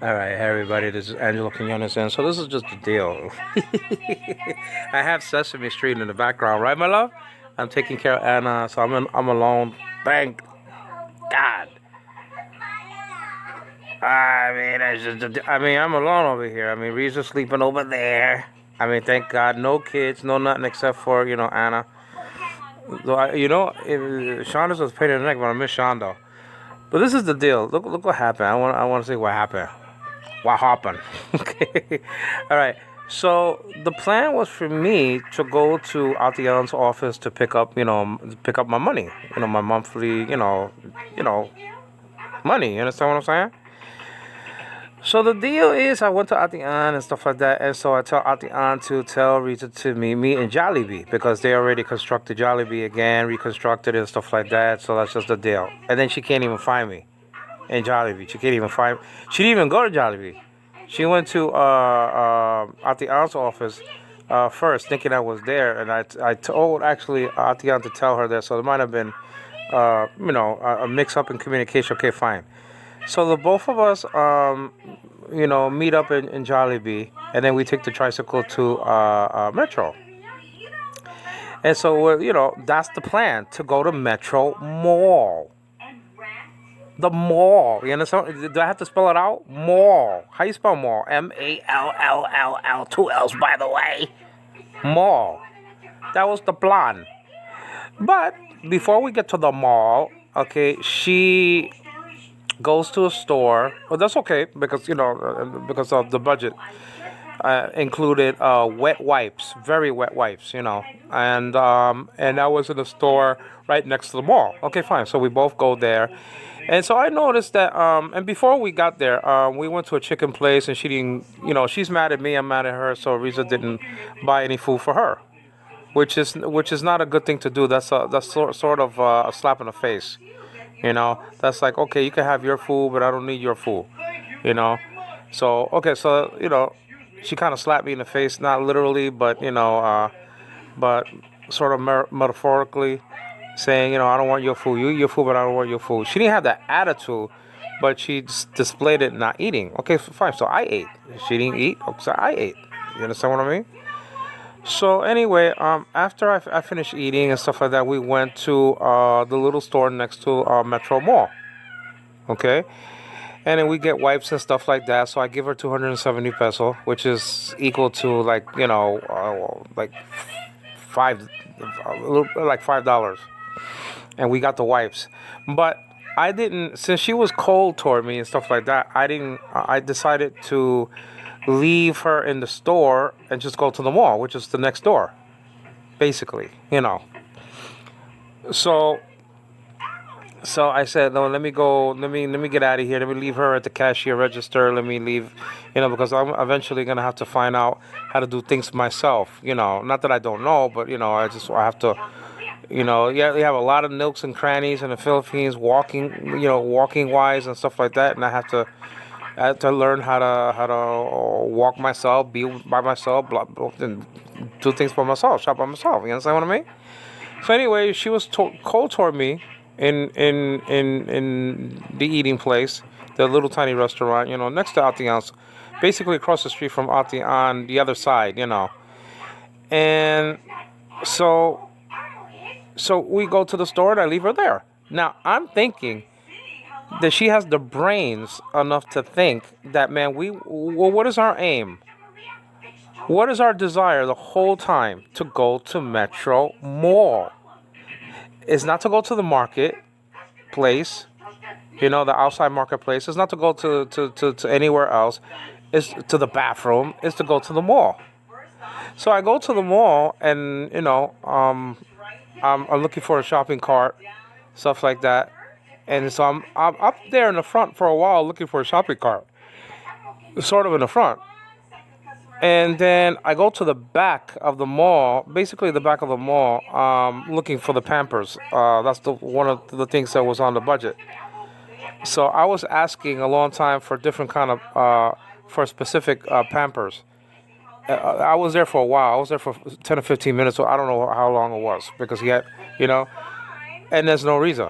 All right, hey everybody, this is Angelo Quinones, and so this is just the deal. I have Sesame Street in the background, right, my love? I'm taking care of Anna, so I'm alone. Thank God. I'm alone over here. I mean, Riza's sleeping over there. I mean, thank God, no kids, no nothing except for Anna. Though Shonda's was a pain in the neck, but I miss Shonda. But this is the deal. Look what happened. I want to see what happened. What happened? Okay. All right. So the plan was for me to go to Atian's office to pick up my money. My monthly, you know, money. You understand what I'm saying? So the deal is, I went to Atian and stuff like that, and so I tell Atian to tell Rita to meet me in Jollibee because they already constructed Jollibee again, reconstructed it and stuff like that. So that's just the deal. And then she can't even find me in Jollibee. She can't even find. She didn't even go to Jollibee. She went to Atian's office first, thinking I was there, and I told actually Atian to tell her that. So there might have been a mix up in communication. Okay, fine. So the both of us meet up in Jollibee, and then we take the tricycle to Metro. And so that's the plan, to go to Metro Mall. The mall. You understand? Do I have to spell it out? Mall. How you spell mall? Mall. Two L's, by the way. Mall. That was the plan. But before we get to the mall, okay, she goes to a store. Well, that's okay because because of the budget. Included wet wipes, very wet wipes, and that was in a store right next to the mall. Okay, fine. So we both go there, and so I noticed that. And before we got there, we went to a chicken place, and she didn't. She's mad at me. I'm mad at her. So Riza didn't buy any food for her, which is not a good thing to do. That's sort of a slap in the face. That's like, okay, you can have your food, but I don't need your food. You know. So okay, so she kind of slapped me in the face, not literally, but but sort of metaphorically, saying, I don't want your food. You eat your food, but I don't want your food. She didn't have that attitude, but she displayed it not eating. Okay, fine. So I ate. She didn't eat, so I ate. You understand what I mean? So anyway, after I finished eating and stuff like that, we went to the little store next to Metro Mall. Okay, and then we get wipes and stuff like that. So I give her 270 peso, which is equal to like like five, a little like $5, and we got the wipes. But I didn't, since she was cold toward me and stuff like that. I didn't. I decided to leave her in the store and just go to the mall, which is the next door, basically. So So I said, no, let me go. Let me get out of here. Let me leave her at the cashier register. Let me leave, because I'm eventually gonna have to find out how to do things myself. Not that I don't know, but I have to. Yeah, we have a lot of nooks and crannies in the Philippines, walking wise and stuff like that, and I have to learn how to walk myself, be by myself, and do things by myself, shop by myself. You understand what I mean? So anyway, she was cold toward me in the eating place, the little tiny restaurant, next to Atian's, basically across the street from Ati on the other side. And so so we go to the store and I leave her there. Now I'm thinking that she has the brains enough to think that, man, what is our aim? What is our desire the whole time? To go to Metro Mall. Is not to go to the marketplace, the outside marketplace. Is not to go to anywhere else. Is to the bathroom. Is to go to the mall. So I go to the mall and, I'm looking for a shopping cart, stuff like that. And so I'm up there in the front for a while looking for a shopping cart, sort of in the front. And then I go to the back of the mall, basically the back of the mall, looking for the Pampers. That's one of the things that was on the budget. So I was asking a long time for different kind of for specific Pampers. I was there for a while. I was there for 10 or 15 minutes. So I don't know how long it was because he had, you know, and there's no reason.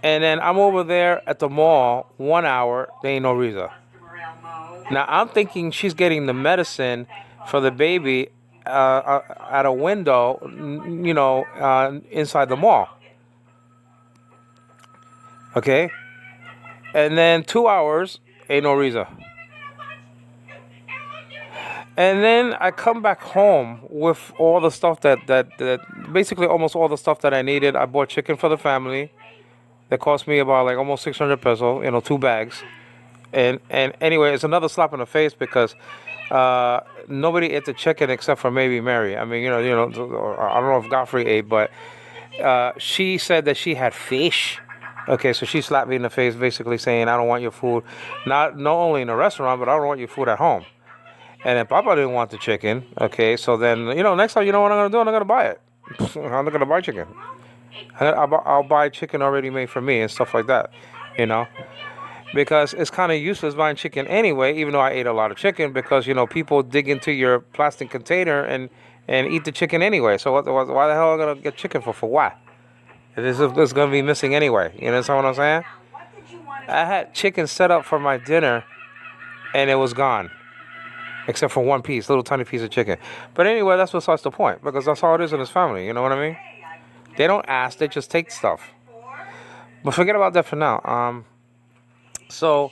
And then I'm over there at the mall 1 hour. There ain't no reason. Now I'm thinking she's getting the medicine for the baby at a window, inside the mall. Okay, and then 2 hours ain't no reason. And then I come back home with all the stuff that basically almost all the stuff that I needed. I bought chicken for the family. That cost me about like almost 600 pesos, 2 bags. And anyway, it's another slap in the face because nobody ate the chicken except for maybe Mary. I mean, I don't know if Godfrey ate, but she said that she had fish. Okay, so she slapped me in the face, basically saying, "I don't want your food, not only in the restaurant, but I don't want your food at home." And then Papa didn't want the chicken. Okay, so then next time, you know what I'm gonna do? I'm gonna buy it. I'm not gonna buy chicken. I'll buy chicken already made for me and stuff like that. You know. Because it's kind of useless buying chicken anyway, even though I ate a lot of chicken, because people dig into your plastic container and eat the chicken anyway. So why the hell am I gonna get chicken for what? It's gonna be missing anyway. You understand what I'm saying? I had chicken set up for my dinner and it was gone, except for one piece, little tiny piece of chicken. But anyway, that's besides the point, because that's how it is in his family. You know what I mean? They don't ask, they just take stuff. But forget about that for now. So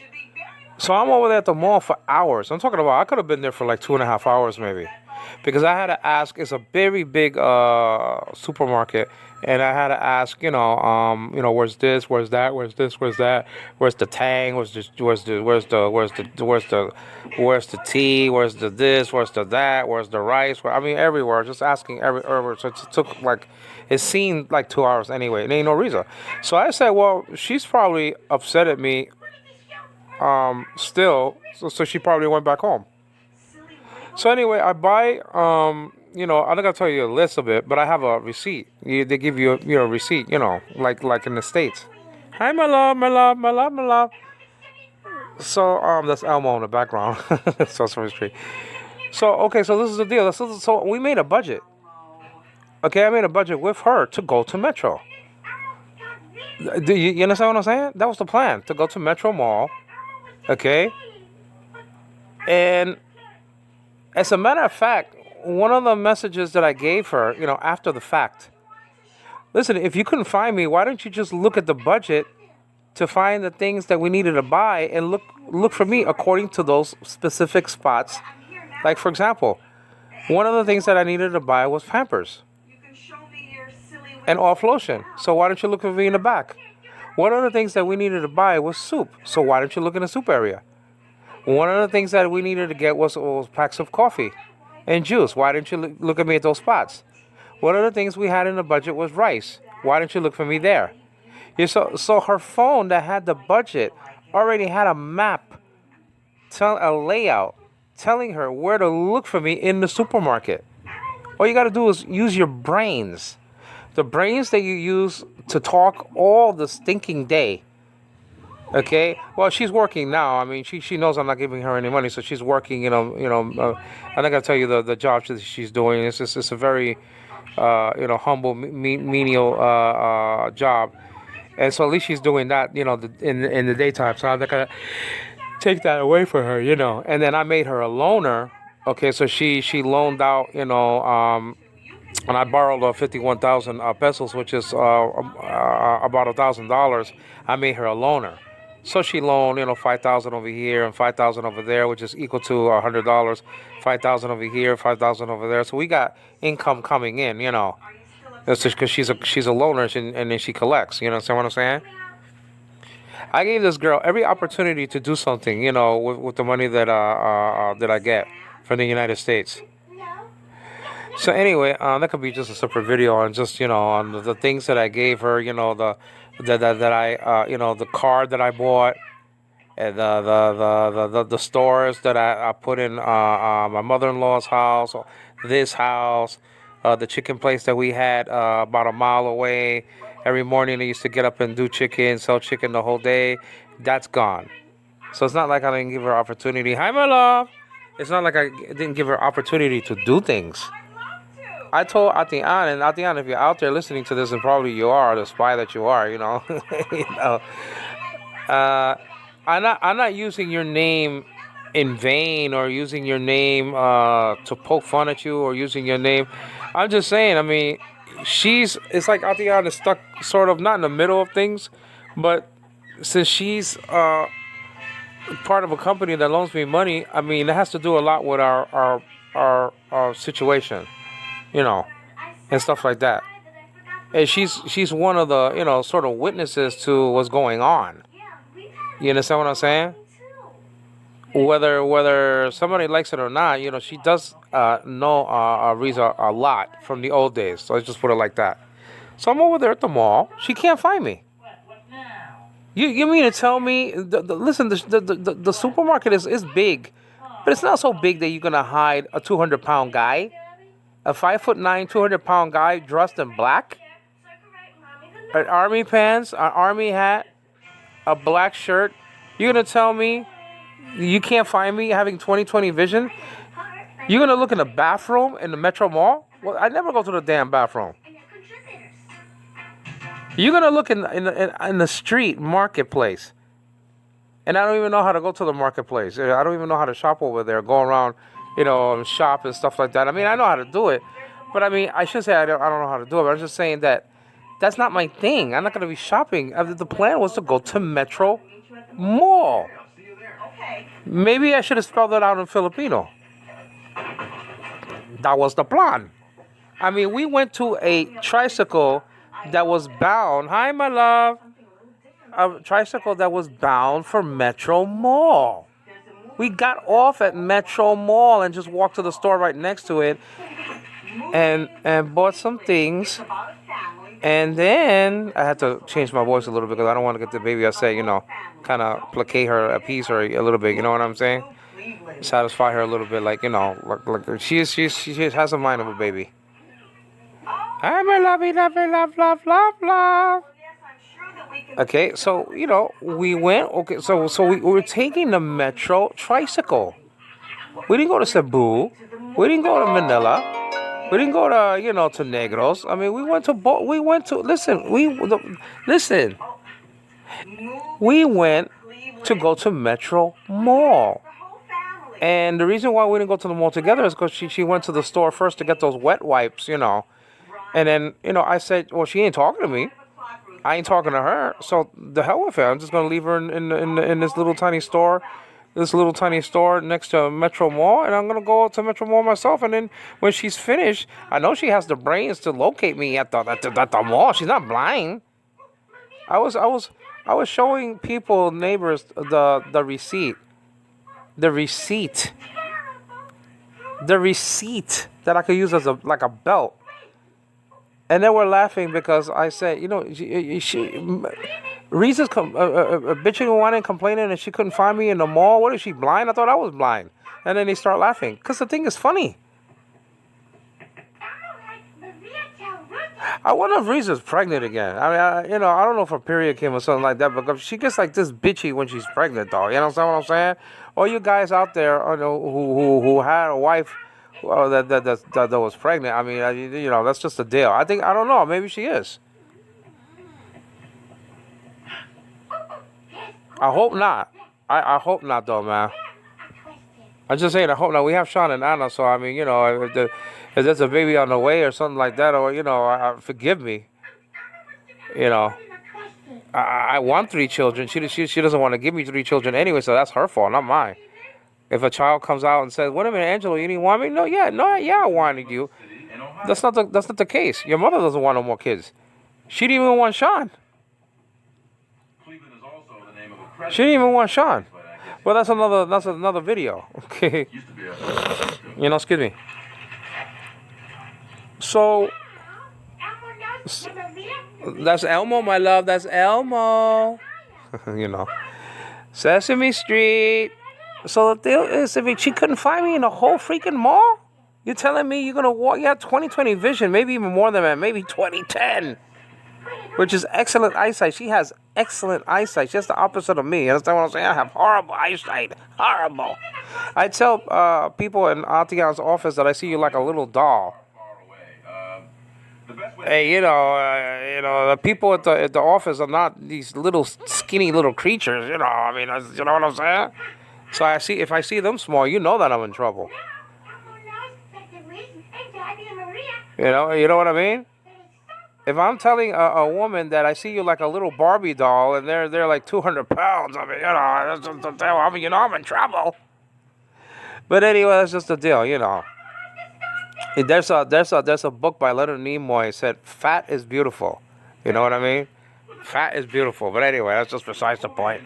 I'm over there at the mall for hours. I'm talking about I could have been there for like 2.5 hours maybe, because I had to ask. It's a very big supermarket, and I had to ask. Where's this? Where's that? Where's this? Where's that? Where's the tang? Where's the tea? Where's the this? Where's the that? Where's the rice? I mean, everywhere. Just asking everywhere. So it took like. It seemed like 2 hours anyway. It ain't no reason. So I said, well, she's probably upset at me still, so she probably went back home. So anyway, I buy, I'm not gonna tell you a list of it, but I have a receipt. They give you a receipt, like in the States. Hi, my love, my love, my love, my love. So that's Elmo in the background. So Sesame Street. So okay, so this is the deal. So we made a budget. Okay, I made a budget with her to go to Metro. Do you understand what I'm saying? That was the plan, to go to Metro Mall. Okay, and as a matter of fact, one of the messages that I gave her, after the fact, listen, if you couldn't find me, why don't you just look at the budget to find the things that we needed to buy and look for me according to those specific spots. Like, for example, one of the things that I needed to buy was Pampers and off lotion. So why don't you look for me in the back? One of the things that we needed to buy was soup. So why don't you look in the soup area? One of the things that we needed to get was packs of coffee and juice. Why didn't you look at me at those spots? One of the things we had in the budget was rice. Why didn't you look for me there? So her phone that had the budget already had a map, a layout, telling her where to look for me in the supermarket. All you got to do is use your brains. The brains that you use to talk all the stinking day. Okay. Well, she's working now. I mean, she knows I'm not giving her any money, so she's working. I'm not gonna tell you the job that she's doing. It's a very, humble, menial job, and so at least she's doing that. In the daytime. So I'm not gonna take that away from her. And then I made her a loaner. Okay, so she loaned out. And I borrowed 51,000 pesos, which is about $1,000. I made her a loaner. So she loaned, 5,000 over here and 5,000 over there, which is equal to $100. 5,000 over here, 5,000 over there. So we got income coming in. That's just because she's a loaner and then she collects. You know what I'm saying? I gave this girl every opportunity to do something. With the money that I get from the United States. So anyway, that could be just a separate video on just on the things that I gave her. The card that I bought, and the stores that I put in my mother-in-law's house, this house, the chicken place that we had about a mile away. Every morning I used to get up and do chicken, sell chicken the whole day. That's gone. So it's not like I didn't give her opportunity. Hi, my love. It's not like I didn't give her opportunity to do things. I told Atian, and Atian, if you're out there listening to this, and probably you are, the spy that you are, I'm not using your name in vain or using your name to poke fun at you or using your name. I'm just saying, I mean, it's like Atiana is stuck sort of not in the middle of things, but since she's part of a company that loans me money, I mean, it has to do a lot with our situation, you know, and stuff like that. And she's one of the, sort of witnesses to what's going on. You understand what I'm saying? Whether somebody likes it or not, she does know Riza a lot from the old days. So let's just put it like that. So I'm over there at the mall. She can't find me. You mean to tell me? Listen, the supermarket is big, but it's not so big that you're gonna hide a 200-pound guy, a 5'9", 200-pound guy dressed in black, an army pants, an army hat, a black shirt. You're gonna tell me you can't find me having 20/20 vision? You're gonna look in the bathroom in the Metro Mall? Well, I never go to the damn bathroom. You're gonna look in the street marketplace, and I don't even know how to go to the marketplace. I don't even know how to shop over there. Go around, shop and stuff like that. I mean, I know how to do it, but I mean, I should say I don't know how to do it. But I'm just saying that that's not my thing. I'm not gonna be shopping. The plan was to go to Metro Mall. Maybe I should have spelled it out in Filipino. That was the plan. I mean, we went to a tricycle that was bound. Hi, my love. A tricycle that was bound for Metro Mall. We got off at Metro Mall and just walked to the store right next to it and bought some things. And then I had to change my voice a little bit because I don't want to get the baby upset, kind of placate her, appease her a little bit. You know what I'm saying? Satisfy her a little bit, like she has a mind of a baby. I'm a lovey, lovey, love, love, love, love. Okay, so we went. Okay, so we were taking the Metro tricycle. We didn't go to Cebu. We didn't go to Manila. We didn't go to to Negros. I mean, we went to listen. We went to go to Metro Mall. And the reason why we didn't go to the mall together is because she went to the store first to get those wet wipes, And then, I said, well, she ain't talking to me. I ain't talking to her. So the hell with it. I'm just gonna leave her in this little tiny store. This little tiny store next to Metro Mall, and I'm gonna go to Metro Mall myself. And then when she's finished, I know she has the brains to locate me at the mall. She's not blind. I was showing people, neighbors, the receipt, the receipt that I could use as like a belt. And they were laughing because I said, Riza's bitching and whining, complaining, and she couldn't find me in the mall. What is she, blind? I thought I was blind. And then they start laughing because the thing is funny. I wonder if Riza's pregnant again. I mean, I don't know if her period came or something like that, but she gets like this bitchy when she's pregnant, though. You know what I'm saying? All you guys out there, who had a wife that was pregnant. I mean, that's just a deal. I don't know. Maybe she is. I hope not. I hope not, though, man. I'm just saying, I hope not. We have Sean and Anna, so I mean, if there's a baby on the way or something like that, or forgive me. I want 3 children. She doesn't want to give me 3 children anyway, so that's her fault, not mine. If a child comes out and says, "Wait a minute, Angelo, you didn't want me?" No, I wanted you. That's not the case. Your mother doesn't want no more kids. She didn't even want Sean. She didn't even want Sean. Well, that's another video. Okay. Excuse me. So that's Elmo, my love. That's Elmo. Sesame Street. So the deal is, if she couldn't find me in the whole freaking mall, you're telling me you're gonna walk? You have 20/20 vision, maybe even more than that, maybe 20/10, which is excellent eyesight. She has excellent eyesight. She's the opposite of me. You understand what I'm saying? I have horrible eyesight. Horrible. I tell people in Atian's office that I see you like a little doll. Hey, the people at the office are not these little skinny little creatures. I mean, you know what I'm saying? So if I see them small, you know that I'm in trouble. You know what I mean? If I'm telling a woman that I see you like a little Barbie doll and they're like 200 pounds, I mean, that's just the deal. I mean, I'm in trouble. But anyway, that's just the deal, There's a book by Leonard Nimoy said fat is beautiful. You know what I mean? Fat is beautiful. But anyway, that's just besides the point.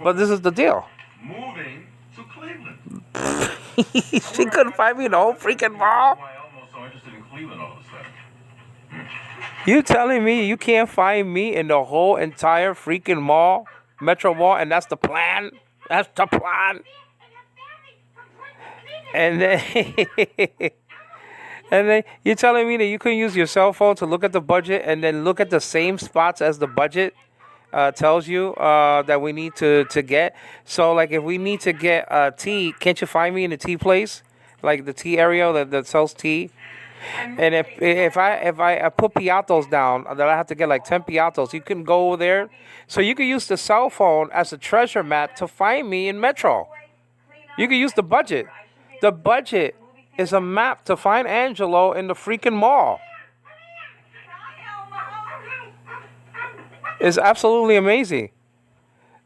But this is the deal. Moving to Cleveland. She couldn't find me in the whole freaking mall. You telling me you can't find me in the whole entire freaking mall, Metro Mall, and that's the plan? That's the plan. And then, and then you're telling me that you can use your cell phone to look at the budget and then look at the same spots as the budget tells you that we need to get. So, like, if we need to get tea, can't you find me in the tea place, like the tea area that sells tea? And if I put piatos down, that I have to get like 10 piatos, you can go over there. So you can use the cell phone as a treasure map to find me in Metro. You can use the budget. The budget is a map to find Angelo in the freaking mall. It's absolutely amazing.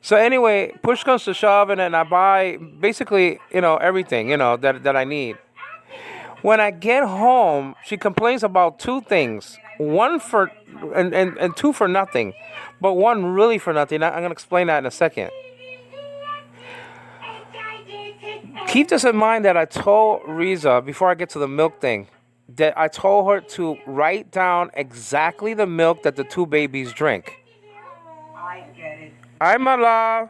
So anyway, push comes to shove, and then I buy basically, everything, that I need. When I get home, she complains about two things. One for and two for nothing, but one really for nothing. I'm gonna explain that in a second. Keep this in mind that I told Riza before I get to the milk thing that I told her to write down exactly the milk that the two babies drink. I get it. Hi, my love.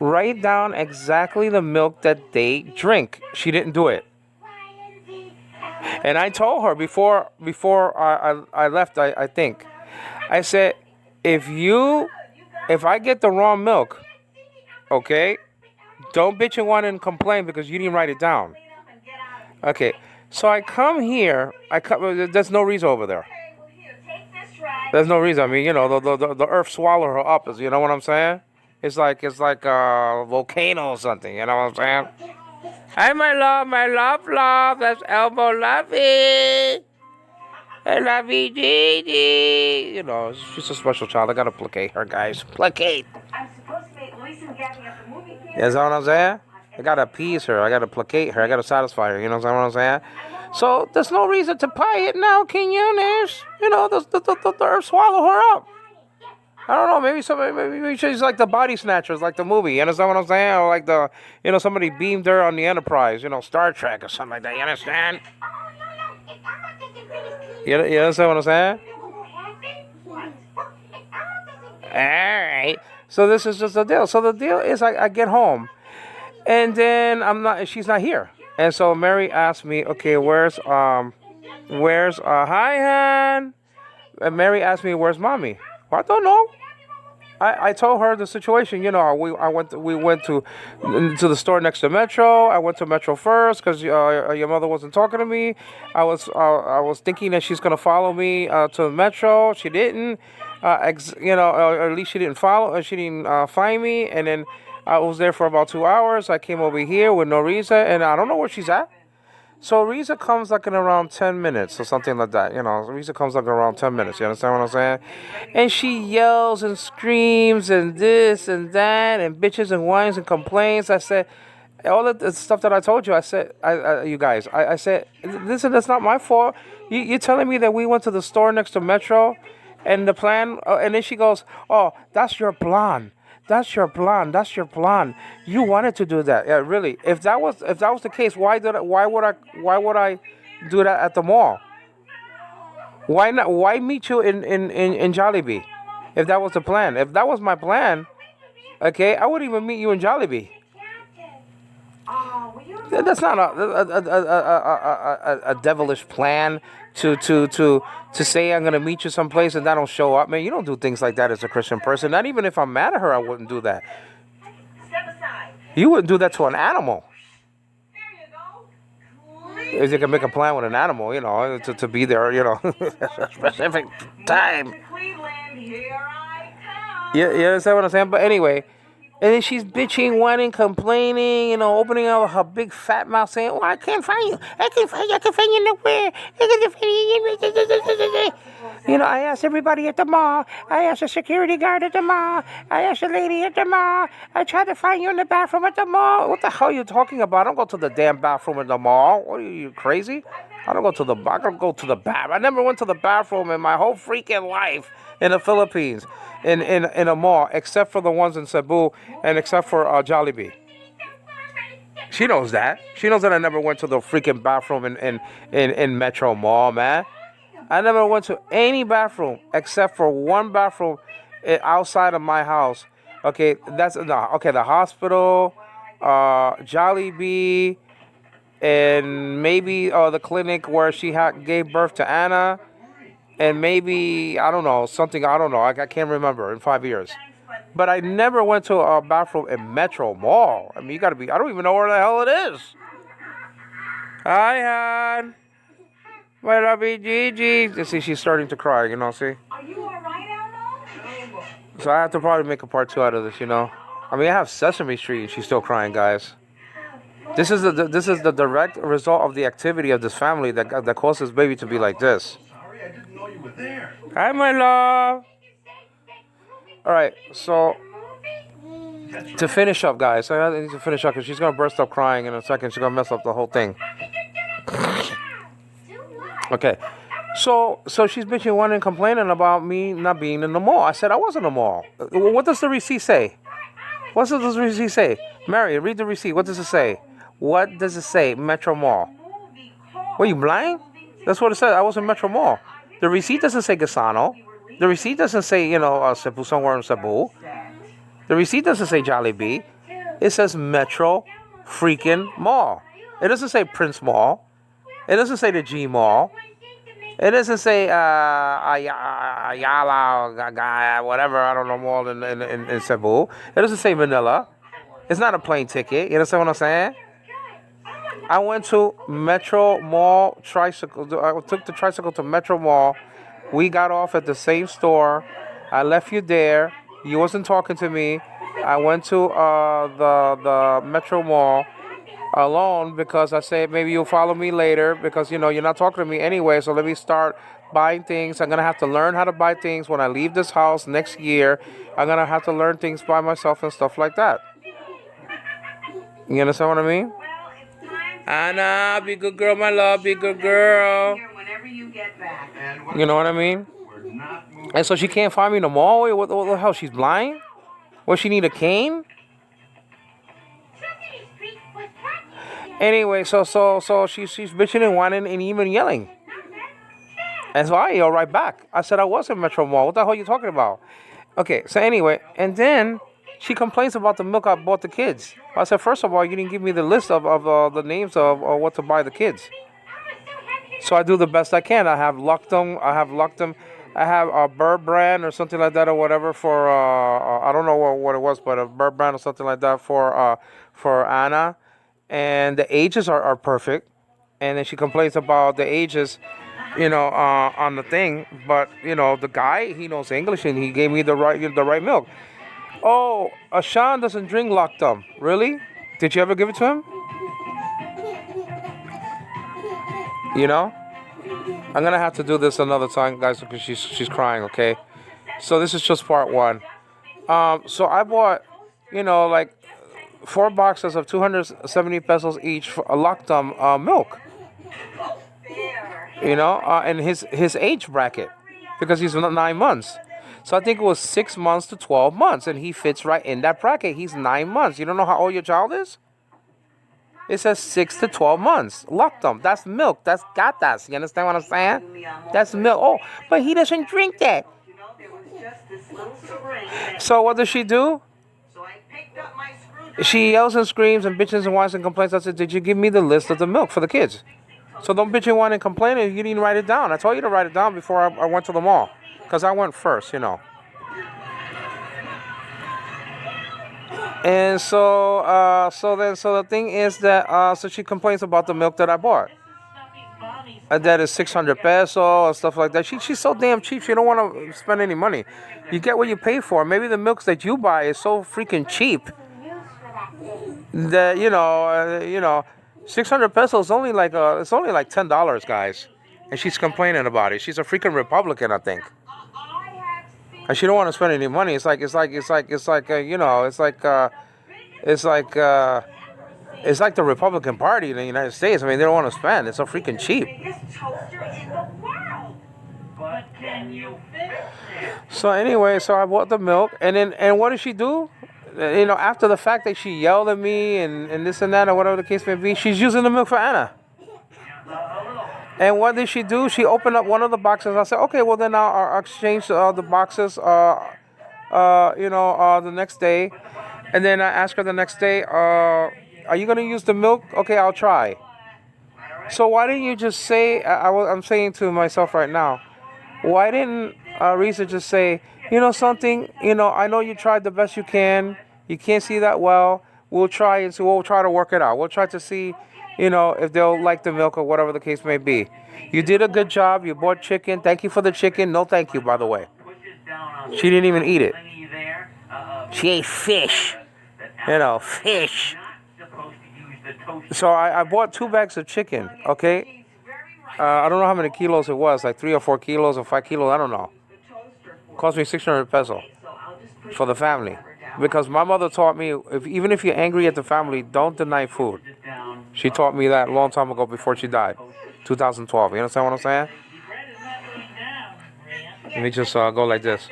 Write down exactly the milk that they drink. She didn't do it. And I told her before I left, I think. I said, if I get the wrong milk, okay, don't bitch and whine and complain because you didn't write it down. Okay, so I come here. There's no reason over there. There's no reason. I mean, the earth swallow her up. You know what I'm saying? It's like a volcano or something. You know what I'm saying? Hi, my love. That's Elbow Lovey. I love you, Gigi. She's a special child. I gotta placate her, guys. Placate. I'm supposed to be Luis and Gabby at the movie theater. You know what I'm saying? I gotta appease her. I gotta placate her. I gotta satisfy her. You know what I'm saying? So there's no reason to pay it now, King Eunice. The earth swallow her up. I don't know. Maybe she's like the body snatchers, like the movie. You understand what I'm saying? Or like somebody beamed her on the Enterprise. Star Trek or something like that. You understand? You understand what I'm saying? All right. So this is just the deal. So the deal is I get home, and then she's not here. And so Mary asked me, okay, where's hi, hon? And Mary asked me, where's mommy? Well, I don't know. I told her the situation. We went to the store next to Metro. I went to Metro first because your mother wasn't talking to me. I was thinking that she's gonna follow me to Metro. She didn't. Or at least she didn't follow. She didn't find me. And then I was there for about 2 hours. I came over here with no Riza, and I don't know where she's at. So Riza comes like in around 10 minutes or something like that. Riza comes like around 10 minutes. You understand what I'm saying? And she yells and screams and this and that and bitches and whines and complains. I said, all the stuff that I told you, I said, you guys, I said, listen, that's not my fault. You're telling me that we went to the store next to Metro and the plan, and then she goes, oh, that's your plan. That's your plan. You wanted to do that. Yeah, really. If that was the case, why would I do that at the mall? Why not? Why meet you in Jollibee? If that was the plan. If that was my plan, okay, I wouldn't even meet you in Jollibee. That's not a devilish plan to say I'm gonna meet you someplace and I don't show up, man. You don't do things like that as a Christian person. Not even if I'm mad at her, I wouldn't do that. You wouldn't do that to an animal. If you can make a plan with an animal, to be there, at a specific time. You understand what I'm saying? But anyway, And then she's bitching, whining, complaining, opening up her big fat mouth saying, "Oh, I can't find you. I can't find you. I can't find you nowhere. I can't find you." I asked everybody at the mall. I asked the security guard at the mall. I asked the lady at the mall. I tried to find you in the bathroom at the mall. What the hell are you talking about? I don't go to the damn bathroom at the mall. What are you crazy? I don't go to the bathroom. I never went to the bathroom in my whole freaking life in the Philippines. In a mall, except for the ones in Cebu and except for Jollibee. She knows that. She knows that I never went to the freaking bathroom in Metro Mall, man. I never went to any bathroom except for one bathroom outside of my house. Okay, that's no. Okay, the hospital, Jollibee, and maybe the clinic where she gave birth to Anna. And maybe, I don't know, something, I don't know, I can't remember in 5 years. But I never went to a bathroom in Metro Mall. I mean, you gotta be, I don't even know where the hell it is. Hi, Han. My lovey Gigi. You see, she's starting to cry, see? Are you alright, Elmo? So I have to probably make a part 2 out of this, I mean, I have Sesame Street and she's still crying, guys. This is the direct result of the activity of this family that caused this baby to be like this. I didn't know you were there. Hi, my love. All right, so to finish up, guys, I need to finish up because she's gonna burst up crying in a second. She's gonna mess up the whole thing. Okay, so she's bitching, whining, complaining about me not being in the mall. I said I was in the mall. What does the receipt say? What does the receipt say? Mary, read the receipt. What does it say? What does it say? Metro Mall. Were you blind? That's what it said. I was in Metro Mall. The receipt doesn't say Gasano. The receipt doesn't say, Cebu, somewhere in Cebu. The receipt doesn't say Jollibee. It says Metro freaking Mall. It doesn't say Prince Mall. It doesn't say the G Mall. It doesn't say Ayala, whatever, I don't know, mall in Cebu. It doesn't say Manila. It's not a plane ticket. You understand what I'm saying? I went to Metro Mall tricycle. I took the tricycle to Metro Mall. We got off at the same store. I left you there. You wasn't talking to me. I went to the Metro Mall alone because I said maybe you'll follow me later because you're not talking to me anyway. So let me start buying things. I'm gonna have to learn how to buy things when I leave this house next year. I'm gonna have to learn things by myself and stuff like that. You understand what I mean? Anna, be good girl, my love, be good girl. Whenever you get back. You know what I mean? And so she can't find me in the mall? Wait, what the hell? She's blind? What, she need a cane? Anyway, so she's bitching and whining and even yelling. And so I yelled right back. I said I was in Metro Mall. What the hell are you talking about? Okay, so anyway, and then she complains about the milk I bought the kids. I said, first of all, you didn't give me the list of the names of what to buy the kids. So I do the best I can. I have Luctum. I have a Bird brand or something like that or whatever for, I don't know what it was, but a Bird brand or something like that for Anna. And the ages are perfect. And then she complains about the ages, on the thing. But, the guy, he knows English and he gave me the right milk. Oh, Sean doesn't drink Lactum. Really? Did you ever give it to him? I'm gonna have to do this another time, guys, because she's crying. Okay, so this is just part 1. So I bought, like 4 boxes of 270 pesos each for a Lactum milk. In his age bracket, because he's 9 months. So I think it was 6 months to 12 months, and he fits right in that bracket. He's 9 months. You don't know how old your child is? It says 6 to 12 months. Lactum. That's milk. That's gatas. You understand what I'm saying? That's milk. Oh, but he doesn't drink that. So what does she do? She yells and screams and bitches and whines and complains. I said, did you give me the list of the milk for the kids? So don't bitch and whine and complain if you didn't write it down. I told you to write it down before I went to the mall. Because I went first, And so the thing is that, so she complains about the milk that I bought. that is 600 peso and stuff like that. She's so damn cheap. She don't want to spend any money. You get what you pay for. Maybe the milks that you buy is so freaking cheap that 600 pesos is only like it's only like $10, guys. And she's complaining about it. She's a freaking Republican, I think. And she don't want to spend any money. It's like it's like the Republican Party in the United States. I mean, they don't want to spend. It's so freaking cheap. Biggest toaster in the world. But can you fix it? So anyway, so I bought the milk, and what did she do? After the fact that she yelled at me and this and that or whatever the case may be, she's using the milk for Anna. And what did she do? She opened up one of the boxes. I said, okay, well then I'll exchange the boxes. The next day, and then I asked her the next day, are you gonna use the milk? Okay, I'll try. So why didn't you just say? I'm saying to myself right now, why didn't RIZA just say, something? I know you tried the best you can. You can't see that well. We'll try and see. We'll try to work it out. We'll try to see, if they'll like the milk or whatever the case may be. You did a good job. You bought chicken. Thank you for the chicken. No, thank you, by the way. She didn't even eat it. She ate fish. Fish. So I bought 2 bags of chicken, okay? I don't know how many kilos it was, like 3 or 4 kilos or 5 kilos, I don't know. Cost me 600 peso for the family. Because my mother taught me, even if you're angry at the family, don't deny food. She taught me that a long time ago before she died, 2012. You understand what I'm saying? Let me just go like this.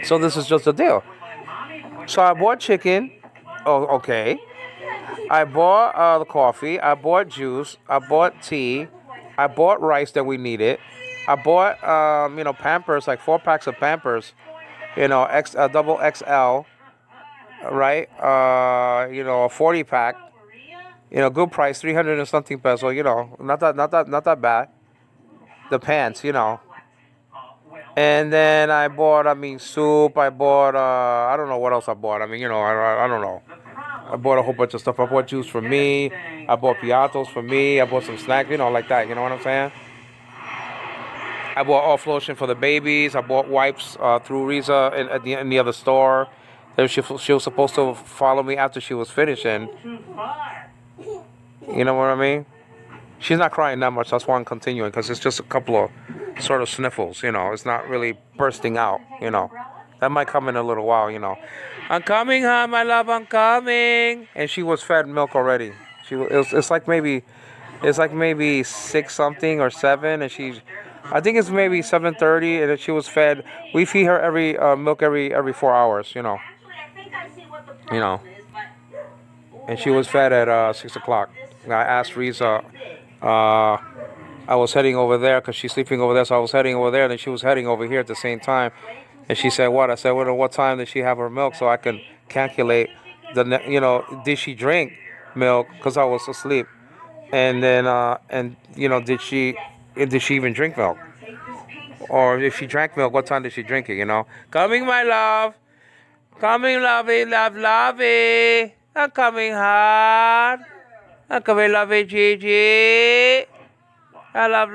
So this is just a deal. So I bought chicken. Oh, okay. I bought the coffee. I bought juice. I bought tea. I bought rice that we needed. I bought Pampers, like 4 packs of Pampers. Double XL. Right? A 40 pack. Good price, 300 and something peso. Not that bad. The pants. And then I bought, soup. I bought, I don't know what else I bought. I don't know. I bought a whole bunch of stuff. I bought juice for me. I bought piatos for me. I bought some snacks, like that. You know what I'm saying? I bought off lotion for the babies. I bought wipes through RIZA in the other store. She was supposed to follow me after she was finishing. You know what I mean? She's not crying that much. That's why I'm continuing, because it's just a couple of sort of sniffles. It's not really bursting out. That might come in a little while. I'm coming, huh, my love. I'm coming. And she was fed milk already. It's like maybe 6 something or 7, and I think it's maybe 7:30, and she was fed. We feed her every milk every 4 hours. And she was fed at 6 o'clock. I asked RIZA. I was heading over there because she's sleeping over there, so I was heading over there, and then she was heading over here at the same time. And she said, "What?" I said, "Well, what time did she have her milk so I can calculate did she drink milk?" Because I was asleep. And then did she even drink milk? Or if she drank milk, what time did she drink it? Coming, my love. Coming, lovey, lovey. I'm coming hard. I'm coming, lovey, Gigi. I love.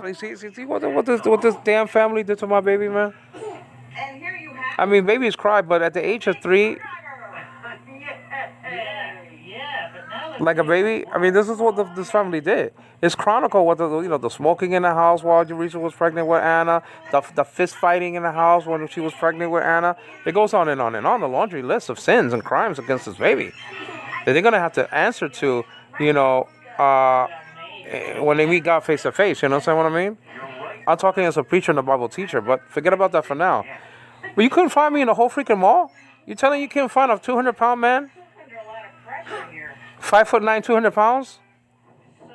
You see what this damn family did to my baby, man? And here you have Babies cry, but at the age of 3, like a baby. This is what this family did. It's chronicle what the smoking in the house while RIZA was pregnant with Anna, the fist fighting in the house when she was pregnant with Anna. It goes on and on and on. The laundry list of sins and crimes against this baby that they're gonna have to answer to. When they meet God face to face. You know what I mean? I'm talking as a preacher and a Bible teacher, but forget about that for now. But you couldn't find me in the whole freaking mall? You telling you can't find a 200-pound man? 5'9", 200 pounds? So,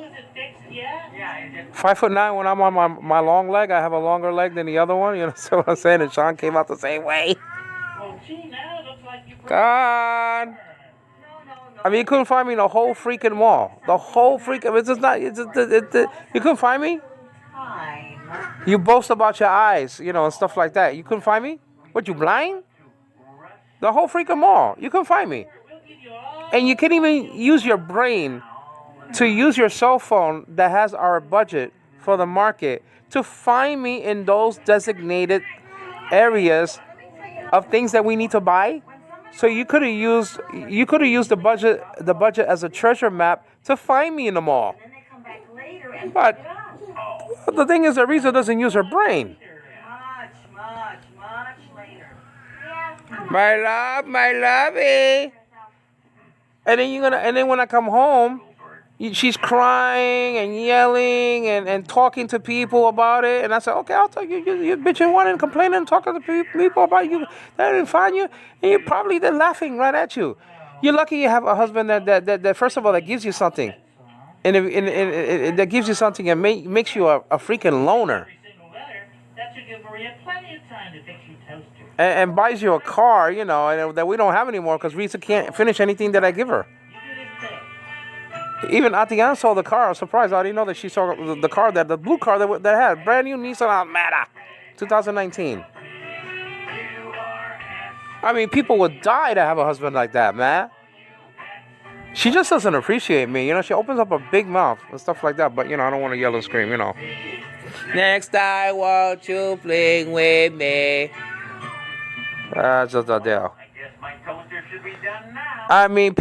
is it fixed yet? Yeah. 5'9", when I'm on my long leg, I have a longer leg than the other one. You know what I'm saying? And Sean came out the same way. Well, gee, now it looks like you... God. You couldn't find me in the whole freaking mall. The whole freaking... you couldn't find me? time. You boast about your eyes, and stuff like that. You couldn't find me? What, you blind? The whole freaking mall. You couldn't find me. And you can't even use your brain to use your cell phone that has our budget for the market to find me in those designated areas of things that we need to buy. So you could have used the budget as a treasure map to find me in the mall. Then they come back later and But pick it up. the thing is that Riza doesn't use her brain. Much later. Yeah. My lovey. And then when I come home, she's crying and yelling and talking to people about it. And I said, okay, I'll tell you, you're bitching, whining, complaining, talking to people about you. They didn't find you. And you're probably they're laughing right at you. You're lucky you have a husband that first of all, that gives you something. And that gives you something and makes you a freaking loner. That should give Maria plenty of time to fix your toaster. And buys you a car, and that we don't have anymore because Risa can't finish anything that I give her. Even Atiana saw the car. I was surprised. I didn't know that she saw the car, the blue car that had brand new Nissan Almera, 2019. I mean, people would die to have a husband like that, man. She just doesn't appreciate me. She opens up a big mouth and stuff like that. But, I don't want to yell and scream, Next I want you playing with me. That's just a deal. I guess my toaster should be done now. I mean,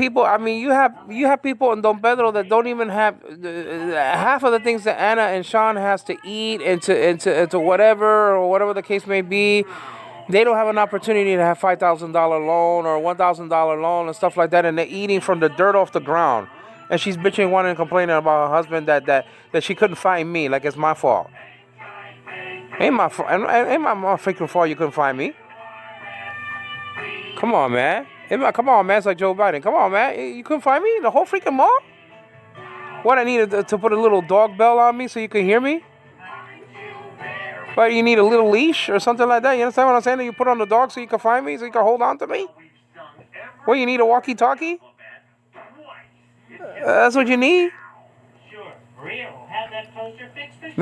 you have people in Don Pedro that don't even have half of the things that Anna and Sean has to eat and to whatever the case may be. They don't have an opportunity to have $5,000 loan or $1,000 loan and stuff like that, and they're eating from the dirt off the ground. And she's bitching, whining, and complaining about her husband that she couldn't find me, like it's my fault. Ain't my freaking fault you couldn't find me. Come on, man. Come on, man. It's like Joe Biden. Come on, man. You couldn't find me? The whole freaking mall? What, I needed to put a little dog bell on me so you can hear me? But you need a little leash or something like that. You understand what I'm saying? That you put on the dog so you can find me, so you can hold on to me? Well, you need a walkie-talkie? That's what you need? Sure, Maria will have that toaster fixed for sure.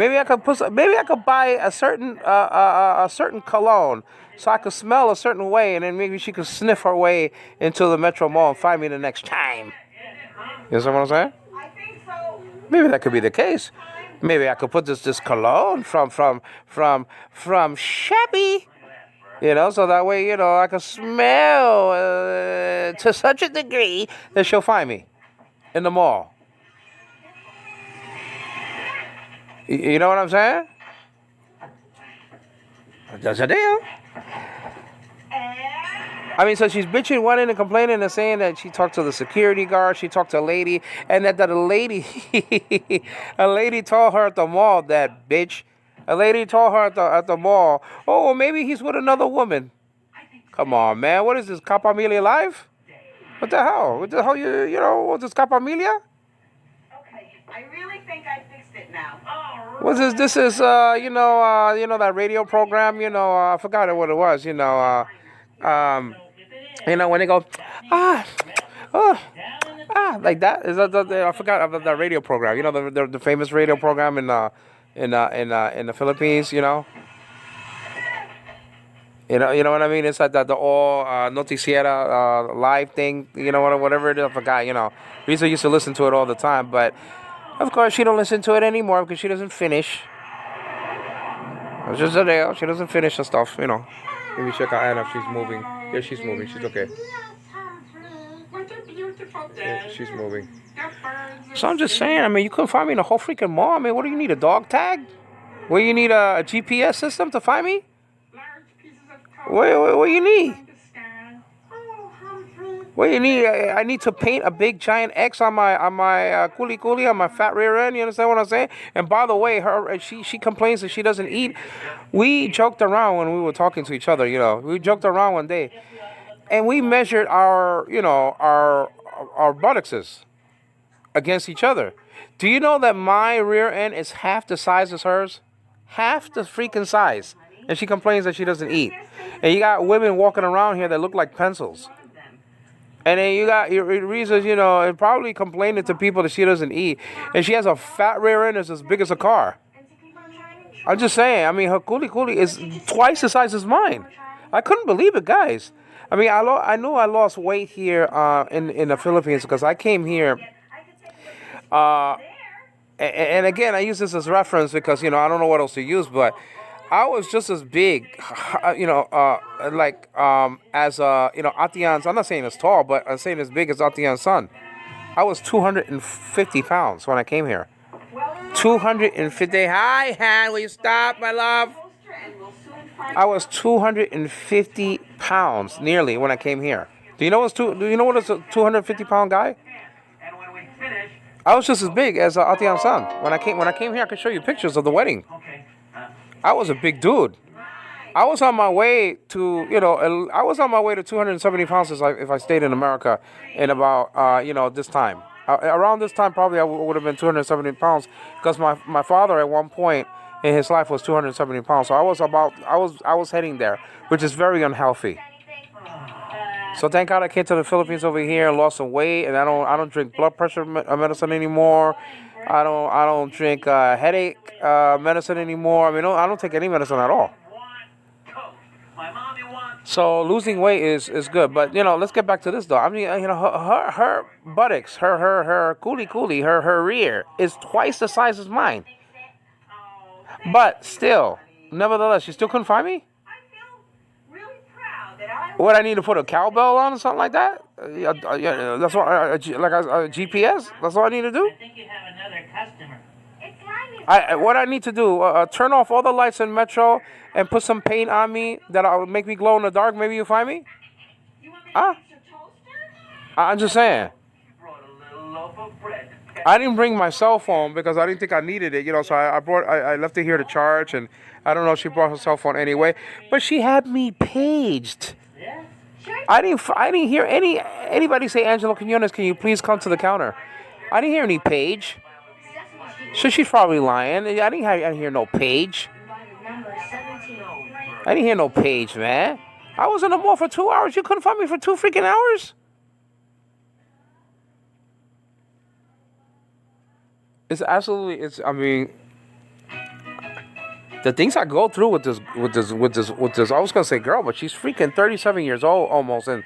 Maybe I could buy a certain cologne so I could smell a certain way, and then maybe she could sniff her way into the Metro Mall and find me the next time. You understand what I'm saying? I think so. Maybe that could be the case. Maybe I could put this cologne from Shabby, so that way, I can smell to such a degree that she'll find me in the mall. You know what I'm saying? That's a deal. I mean, so she's bitching, whining, and complaining and saying that she talked to the security guard, she talked to a lady, and that a lady, a lady told her at the mall, that bitch, a lady told her at the mall, oh, well, maybe he's with another woman. Come on, man, what is this, Capa Amelia Live? What the hell? What the hell, what's this, Capa Amelia? Okay, I really think I fixed it now. What's this? This is, that radio program, I forgot what it was, when they go, like that. Is that I forgot about that radio program. The famous radio program in the Philippines. You know what I mean. It's like the all noticiera live thing. Whatever it is. I forgot. Risa used to listen to it all the time, but of course she don't listen to it anymore because she doesn't finish. It's just a deal. She doesn't finish the stuff. Maybe check out Anna if she's moving. Yeah, she's moving. She's okay. Yeah, she's moving. So I'm just saying, you couldn't find me in the whole freaking mall. What do you need, a dog tag? Well, you need a GPS system to find me? What you need? What you need? I need to paint a big giant X on my coolie on my fat rear end. You understand what I'm saying? And by the way, she complains that she doesn't eat. We joked around when we were talking to each other. We joked around one day, and we measured our buttocks against each other. Do you know that my rear end is half the size as hers? Half the freaking size. And she complains that she doesn't eat. And you got women walking around here that look like pencils. And then you got Riza's, and probably complaining to people that she doesn't eat. And she has a fat rear end that's as big as a car. I'm just saying, her coolie is twice the size as mine. I couldn't believe it, guys. I knew I lost weight here in the Philippines because I came here And again, I use this as reference because I don't know what else to use, but I was just as big, as Atian's. I'm not saying as tall, but I'm saying as big as Atian's son. I was 250 pounds when I came here. 250. Hi, Han. Will you stop, my love? I was 250 pounds nearly when I came here. Do you know what is a 250-pound guy? And when we finish, I was just as big as Atian's son. When I came here, I could show you pictures of the wedding. okay. I was a big dude. I was on my way to, I was on my way to 270 pounds if I stayed in America in about, this time. Around this time, probably I would have been 270 pounds because my father at one point in his life was 270 pounds. So I was heading there, which is very unhealthy. So thank God I came to the Philippines over here and lost some weight, and I don't drink blood pressure medicine anymore. I don't drink headache medicine anymore. I mean, I don't take any medicine at all. My mommy wants. So losing weight is good, but let's get back to this though. I mean, her buttocks, her coolie, her rear is twice the size as mine. But still, nevertheless, you still couldn't find me. I feel really proud that I What, I need to put a cowbell on or something like that? Yeah, that's what like a GPS. That's all I need to do. I think you have another customer. It's slimy. What I need to do? Turn off all the lights in Metro and put some paint on me that'll make me glow in the dark. Maybe you'll find me. You want me Huh? to fix your toaster? I'm just saying. You brought a little loaf of bread. I didn't bring my cell phone because I didn't think I needed it, So I left it here to charge, and I don't know if she brought her cell phone anyway. But she had me paged. Yeah. Sure. I didn't hear anybody say, Angelo Quinones, can you please come to the counter? I didn't hear any page. So she's probably lying. I didn't hear no page. I didn't hear no page, man. I was in the mall for 2 hours. You couldn't find me for 2 freaking hours? I mean, the things I go through with this, I was gonna say girl, but she's freaking 37 years old almost, and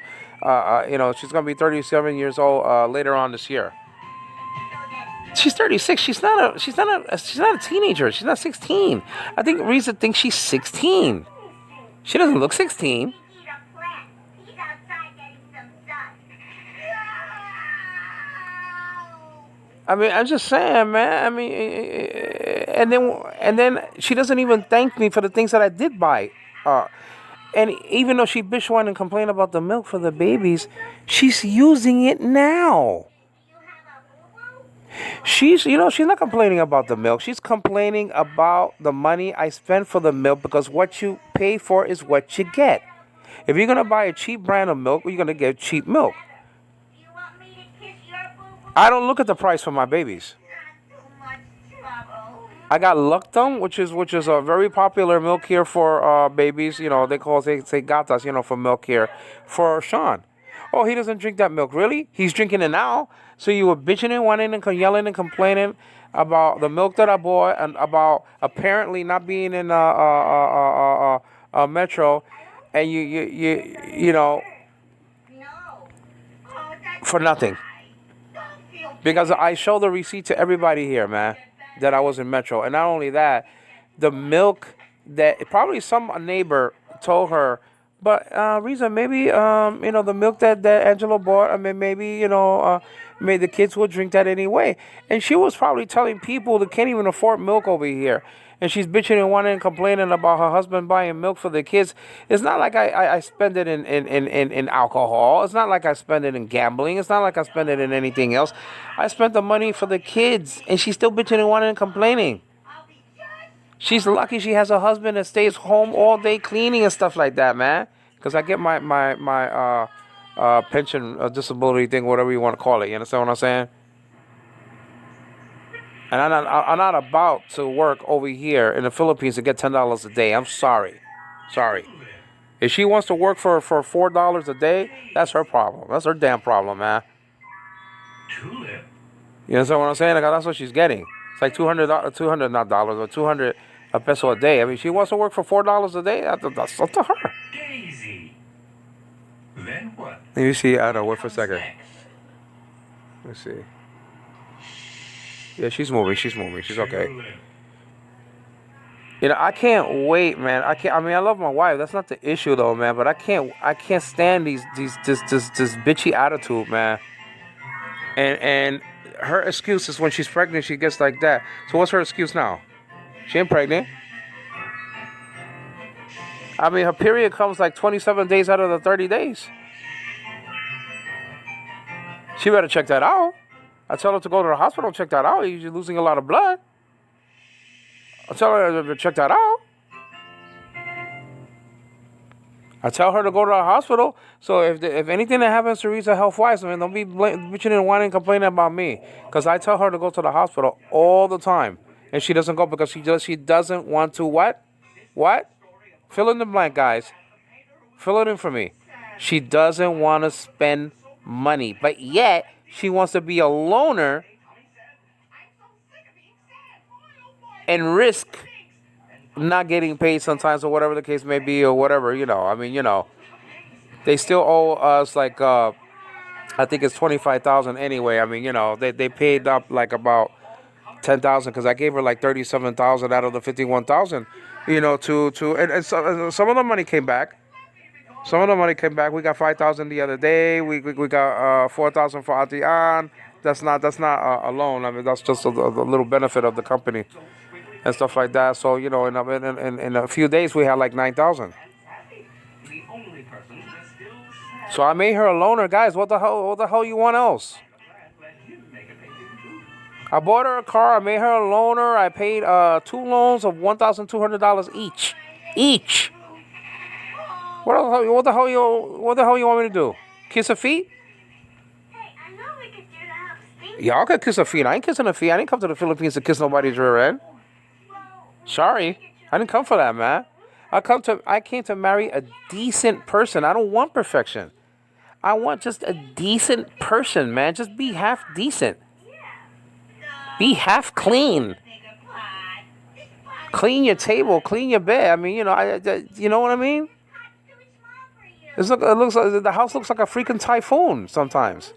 she's gonna be 37 years old later on this year. She's 36. She's not a teenager. She's not 16. I think Riza thinks she's 16. She doesn't look 16. He's outside getting some sun. I mean, I'm just saying, man. I mean, and then she doesn't even thank me for the things that I did buy. And even though she bitch whine and complain about the milk for the babies, she's using it now. She's not complaining about the milk. She's complaining about the money I spend for the milk, because what you pay for is what you get. If you're gonna buy a cheap brand of milk, you're gonna get cheap milk. You want me to kiss your boo-boo? I don't look at the price for my babies. Not too much trouble. I got Luctum, which is a very popular milk here for babies. They say gatas, for milk here for Sean. Oh, he doesn't drink that milk. Really? He's drinking it now. So you were bitching and whining and yelling and complaining about the milk that I bought and about apparently not being in Metro, and you know No. Oh, that's for nothing. Don't feel Because I show the receipt to everybody here, man, that I was in Metro. And not only that, the milk that probably some neighbor told her, but Riza, maybe the milk that Angelo bought, I mean, maybe maybe the kids will drink that anyway. And she was probably telling people that can't even afford milk over here. And she's bitching and whining and complaining about her husband buying milk for the kids. It's not like I spend it in alcohol. It's not like I spend it in gambling. It's not like I spend it in anything else. I spent the money for the kids, and she's still bitching and whining and complaining. I'll be just She's lucky she has a husband that stays home all day cleaning and stuff like that, man. Because I get my pension disability thing, whatever you want to call it. You understand what I'm saying? And I'm not about to work over here in the Philippines to get $10 a day. I'm sorry. If she wants to work for $4 a day, that's her problem. That's her damn problem, man. Tulip? You understand what I'm saying? Like, that's what she's getting. It's like $200 not dollars, but 200 a peso a day. I mean, she wants to work for $4 a day. That's up to her. Daisy. Then what? Let me see. I don't know. Wait for a second. Next. Let me see. Yeah, she's moving. She's moving. She's okay. Tulip. You know, I can't wait, man. I can't. I mean, I love my wife. That's not the issue, though, man. But I can't. I can't stand this bitchy attitude, man. And her excuse is when she's pregnant, she gets like that. So what's her excuse now? She ain't pregnant. I mean, her period comes like 27 days out of the 30 days. She better check that out. I tell her to go to the hospital and check that out. You're losing a lot of blood. I tell her to check that out. I tell her to go to the hospital. So if anything that happens to Riza health-wise, I mean, don't be bitching and whining and complaining about me. Because I tell her to go to the hospital all the time. And she doesn't go because she doesn't want to what? What? Fill in the blank, guys. Fill it in for me. She doesn't want to spend money. But yet, she wants to be a loner and risk not getting paid sometimes or whatever the case may be or whatever, you know. I mean, you know, they still owe us like, I think it's 25,000 anyway. I mean, you know, they paid up like about 10,000 because I gave her like 37,000 out of the 51,000, you know, and some of the money came back. Some of the money came back. We got 5,000 the other day. We got 4,000 for Atian. That's not a loan. I mean, that's just a little benefit of the company and stuff like that. So, you know, in a few days we had like 9,000. So I made her a loaner, guys. What the hell you want else? I bought her a car. I made her a loaner. I paid 2 loans of $1,200 each. Each. What the hell you want me to do? Kiss her feet? Hey, I know we could do to help Steve. Y'all can kiss her feet. I ain't kissing her feet. I didn't come to the Philippines to kiss nobody's rear end. Sorry, I didn't come for that, man. I came to marry a decent person. I don't want perfection. I want just a decent person, man. Just be half decent. Be half clean. Clean your table, clean your bed. I mean, you know, you know what I mean? It looks like the house looks like a freaking typhoon sometimes.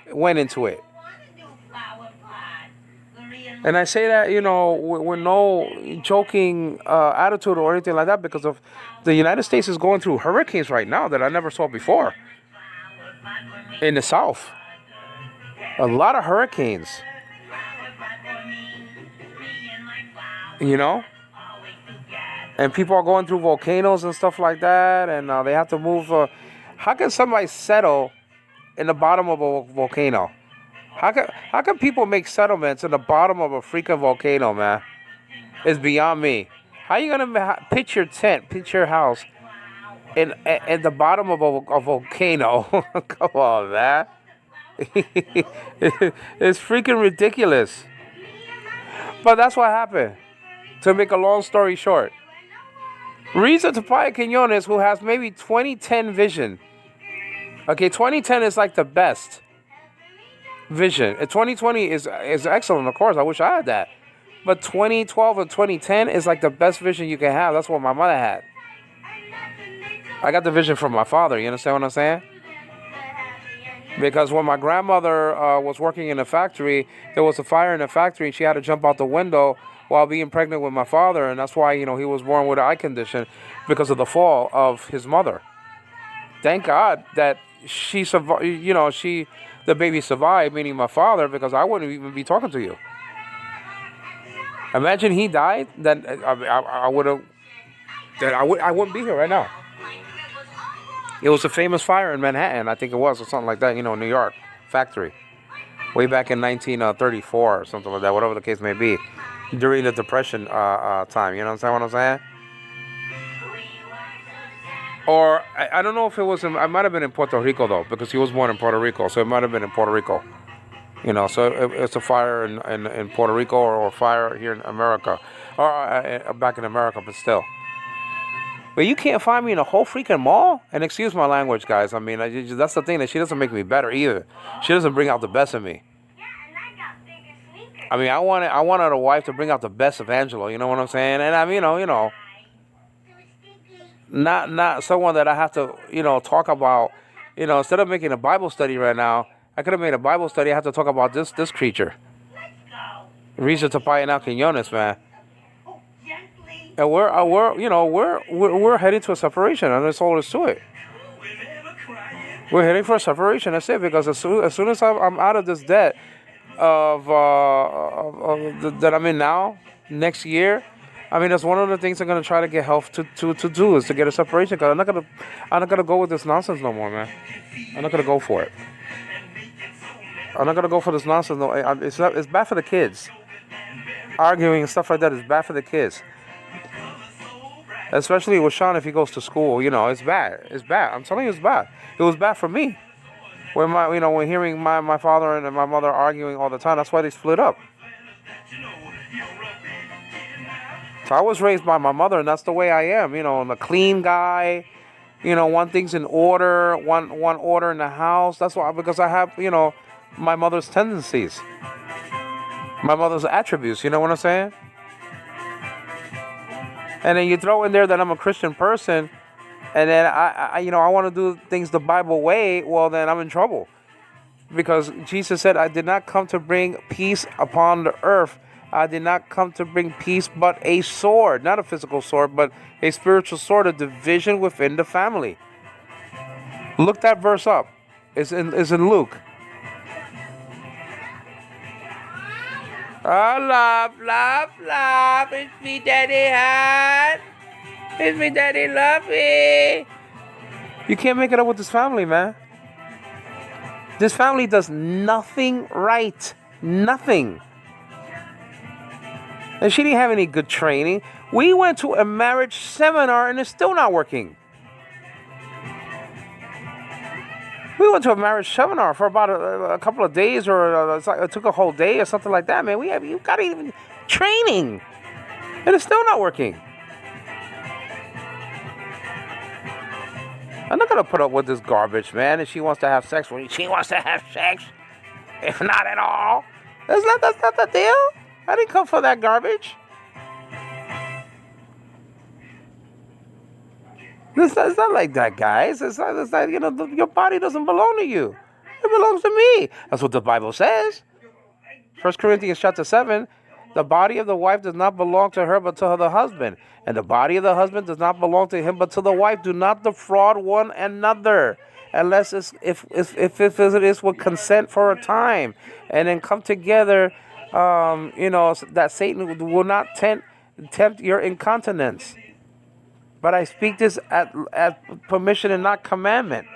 It went into it. And I say that, you know, with no joking attitude or anything like that, because of the United States is going through hurricanes right now that I never saw before in the South. A lot of hurricanes. You know? And people are going through volcanoes and stuff like that, and they have to move. How can somebody settle in the bottom of a volcano? How can people make settlements in the bottom of a freaking volcano, man? It's beyond me. How you gonna pitch your tent, pitch your house in the bottom of a volcano? Come on, man. It's freaking ridiculous. But that's what happened. To make a long story short, Riza Tapaya Quinones, who has maybe 2010 vision. Okay, 2010 is like the best vision. And 2020 is excellent, of course. I wish I had that. But 2012 and 2010 is like the best vision you can have. That's what my mother had. I got the vision from my father. You understand what I'm saying? Because when my grandmother was working in a factory, there was a fire in the factory, and she had to jump out the window while being pregnant with my father, and that's why, you know, he was born with an eye condition because of the fall of his mother. Thank God that she survived. You know, the baby survived, meaning my father, because I wouldn't even be talking to you. Imagine he died, then I would have. Then I wouldn't be here right now. It was a famous fire in Manhattan, I think it was, or something like that. You know, New York factory, way back in 1934 or something like that, whatever the case may be. During the Depression time, you know what I'm saying? Or, I don't know if it was, I might have been in Puerto Rico, though, because he was born in Puerto Rico, so it might have been in Puerto Rico. You know, so it's a fire in Puerto Rico or fire here in America, or back in America, but still. But you can't find me in a whole freaking mall? And excuse my language, guys. I mean, that's the thing, that she doesn't make me better either. She doesn't bring out the best in me. I mean, I wanted a wife to bring out the best of Angelo. You know what I'm saying? And I mean, you know, not someone that I have to, you know, talk about. You know, instead of making a Bible study right now, I could have made a Bible study. I have to talk about this creature. Risa Tapaya now Quinones, man. Oh, gently. And we're heading to a separation, and that's all there is to it. We're heading for a separation. That's it. Because as soon as I'm out of this debt that I'm in now, next year, I mean, that's one of the things I'm gonna try to get help to do is to get a separation. Because I'm not gonna go with this nonsense no more, man. I'm not gonna go for it. I'm not gonna go for this nonsense. No, it's bad for the kids. Arguing and stuff like that is bad for the kids. Especially with Sean if he goes to school, it's bad. It's bad. I'm telling you, it's bad. It was bad for me. When when hearing my father and my mother arguing all the time, that's why they split up. So I was raised by my mother, and that's the way I am. I'm a clean guy. One thing's in order, one order in the house. That's why, because I have my mother's tendencies, my mother's attributes. You know what I'm saying? And then you throw in there that I'm a Christian person, and then I want to do things the Bible way. Well, then I'm in trouble, because Jesus said, "I did not come to bring peace upon the earth. I did not come to bring peace, but a sword, not a physical sword, but a spiritual sword, a division within the family." Look that verse up. It's in Luke. Oh, love, it's me, Daddy, hon. It's me, Daddy, lovey. You can't make it up with this family, man. This family does nothing right. Nothing. And she didn't have any good training. We went to a marriage seminar and it's still not working. We went to a marriage seminar for about a couple of days, or it took a whole day or something like that, man. You got even training, and it's still not working. I'm not gonna put up with this garbage, man. And she wants to have sex when she wants to have sex, if not at all. That's not the deal. I didn't come for that garbage. It's not like that, guys. It's not your body doesn't belong to you. It belongs to me. That's what the Bible says. 1 Corinthians chapter 7, the body of the wife does not belong to her but to the husband. And the body of the husband does not belong to him but to the wife. Do not defraud one another, unless if it is with consent for a time. And then come together, that Satan will not tempt your incontinence. But I speak this at permission and not commandment.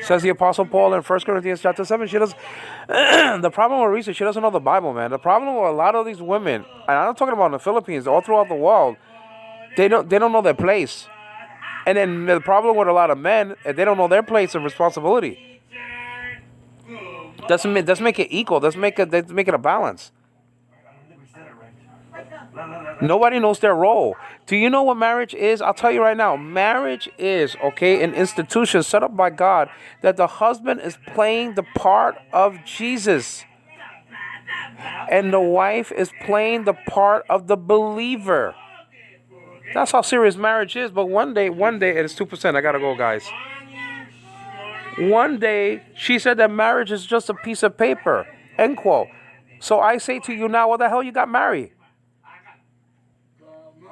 Says the Apostle Paul in 1 Corinthians chapter 7. She does. The problem with Risa, she doesn't know the Bible, man. The problem with a lot of these women, and I'm not talking about in the Philippines, all throughout the world, they don't know their place. And then the problem with a lot of men, they don't know their place of responsibility. Let's make it equal. Let's make it a balance. Nobody knows their role. Do you know what marriage is? I'll tell you right now. Marriage is, an institution set up by God that the husband is playing the part of Jesus. And the wife is playing the part of the believer. That's how serious marriage is. But one day, it is 2%. I gotta go, guys. One day, she said that marriage is just a piece of paper. End quote. So I say to you now, what the hell you got married?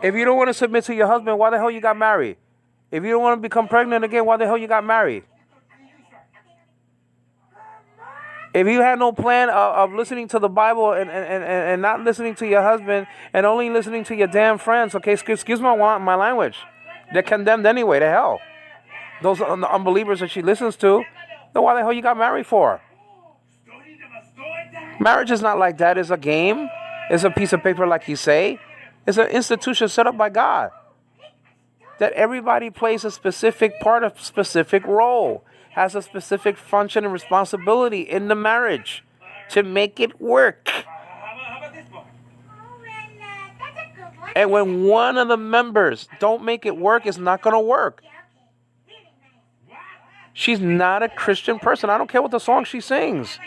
If you don't want to submit to your husband, why the hell you got married? If you don't want to become pregnant again, why the hell you got married? If you had no plan of listening to the Bible and not listening to your husband and only listening to your damn friends, excuse my language. They're condemned anyway, to hell. Those are the unbelievers that she listens to, then why the hell you got married for? Marriage is not like that. It's a game. It's a piece of paper like you say. It's an institution set up by God that everybody plays a specific part, a specific role, has a specific function and responsibility in the marriage to make it work. And when one of the members don't make it work, it's not going to work. She's not a Christian person. I don't care what the song she sings.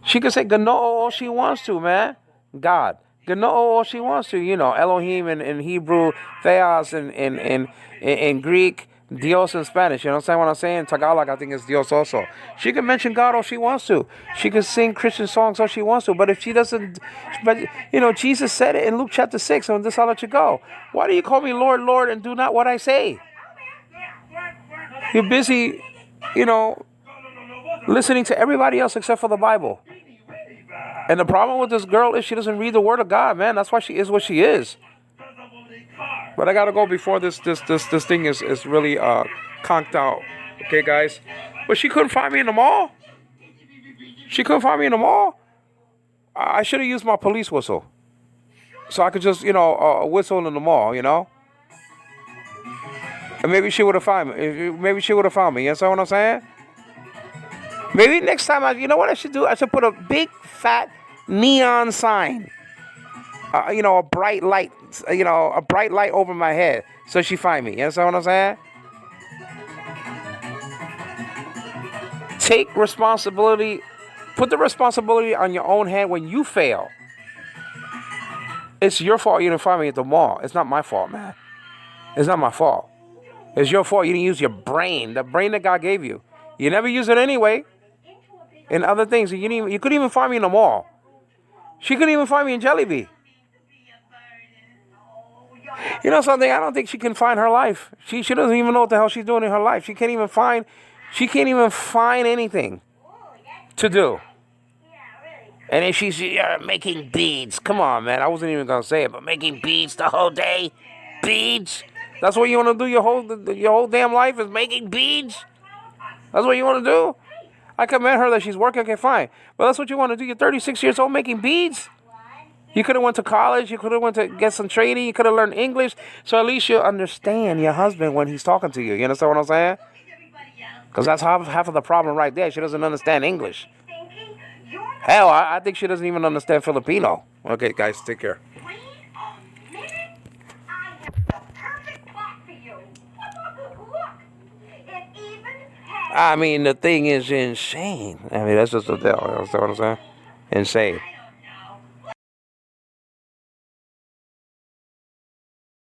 She can say Gano all she wants to, man. God. Gano all she wants to. Elohim in Hebrew, Theos in Greek, Dios in Spanish. You know what I'm saying? Tagalog, I think it's Dios also. She can mention God all she wants to. She can sing Christian songs all she wants to. But if she doesn't, but Jesus said it in Luke chapter 6, and this I'll let you go. Why do you call me Lord, Lord, and do not what I say? You're busy, listening to everybody else except for the Bible. And the problem with this girl is she doesn't read the Word of God, man. That's why she is what she is. But I gotta go before this thing is really conked out. Okay, guys. But she couldn't find me in the mall. She couldn't find me in the mall. I should have used my police whistle, so I could just whistle in the mall. And maybe she would have found me. Maybe she would have found me. You know what I'm saying? Maybe next time what I should do? I should put a big fat neon sign. A bright light. A bright light over my head, so she find me. You know what I'm saying? Take responsibility. Put the responsibility on your own hand when you fail. It's your fault you didn't find me at the mall. It's not my fault, man. It's not my fault. It's your fault you didn't use your brain, the brain that God gave you. You never use it anyway. And other things. You couldn't even find me in the mall. She couldn't even find me in Jollibee. You know something? I don't think she can find her life. She doesn't even know what the hell she's doing in her life. She can't even find anything to do. And then she's making beads. Come on, man. I wasn't even gonna say it, but making beads the whole day. Beads. That's what you want to do your whole damn life is making beads. That's what you want to do. I commend her that she's working. Okay, fine. But that's what you want to do. You're 36 years old making beads. You could have went to college. You could have went to get some training. You could have learned English. So at least you'll understand your husband when he's talking to you. You understand what I'm saying? Because that's half of the problem right there. She doesn't understand English. Hell, I think she doesn't even understand Filipino. Okay, guys, take care. Wait a minute. I have the perfect plot for you. Look, it even has... I mean, the thing is insane. I mean, that's just the deal. You understand what I'm saying? Insane.